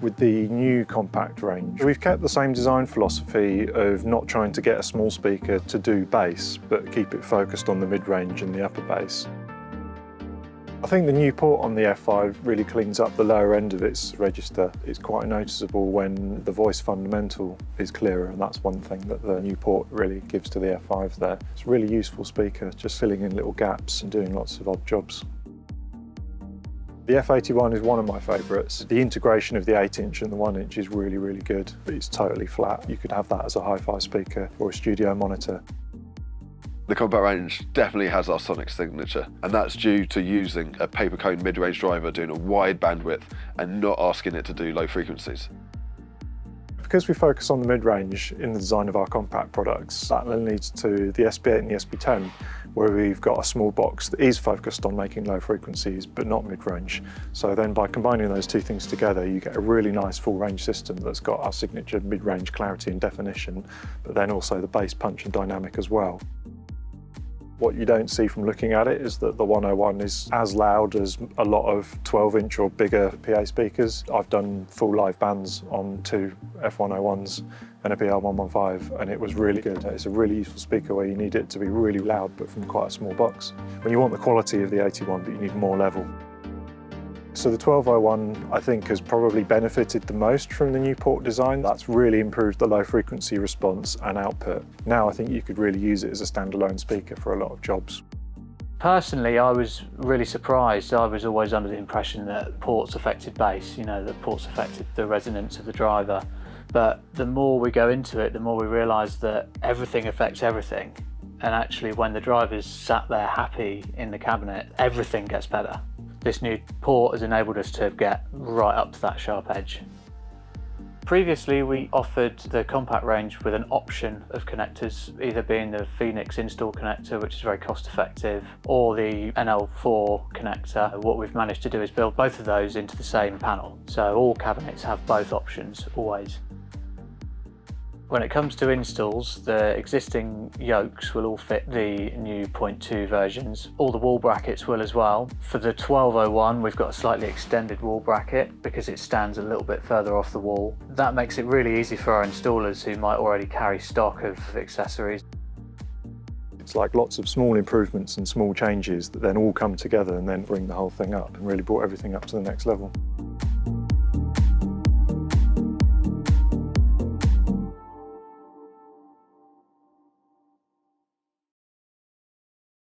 With the new compact range, we've kept the same design philosophy of not trying to get a small speaker to do bass, but keep it focused on the mid-range and the upper bass. I think the new port on the F5 really cleans up the lower end of its register. It's quite noticeable when the voice fundamental is clearer, and that's one thing that the new port really gives to the F5 there. It's a really useful speaker, just filling in little gaps and doing lots of odd jobs. The F81 is one of my favourites. The integration of the 8-inch and the 1-inch is really, really good. It's totally flat. You could have that as a hi-fi speaker or a studio monitor. The compact range definitely has our sonic signature, and that's due to using a paper cone mid-range driver doing a wide bandwidth and not asking it to do low frequencies. Because we focus on the mid-range in the design of our compact products, that then leads to the SB8 and the SB10, where we've got a small box that is focused on making low frequencies, but not mid-range. So then by combining those two things together, you get a really nice full-range system that's got our signature mid-range clarity and definition, but then also the bass punch and dynamic as well. What you don't see from looking at it is that the 101 is as loud as a lot of 12-inch or bigger PA speakers. I've done full live bands on 2 F101s and a BL115, and it was really good. It's a really useful speaker where you need it to be really loud but from quite a small box. When you want the quality of the 81 but you need more level. So the 1201 I think has probably benefited the most from the new port design. That's really improved the low frequency response and output. Now I think you could really use it as a standalone speaker for a lot of jobs. Personally, I was really surprised. I was always under the impression that ports affected bass, that ports affected the resonance of the driver. But the more we go into it, the more we realise that everything affects everything. And actually when the driver's sat there happy in the cabinet, everything gets better. This new port has enabled us to get right up to that sharp edge. Previously, we offered the compact range with an option of connectors, either being the Phoenix install connector, which is very cost effective, or the NL4 connector. What we've managed to do is build both of those into the same panel. So all cabinets have both options, always. When it comes to installs, the existing yokes will all fit the new 0.2 versions. All the wall brackets will as well. For the 1201, we've got a slightly extended wall bracket because it stands a little bit further off the wall. That makes it really easy for our installers who might already carry stock of accessories. It's like lots of small improvements and small changes that then all come together and then bring the whole thing up and really brought everything up to the next level.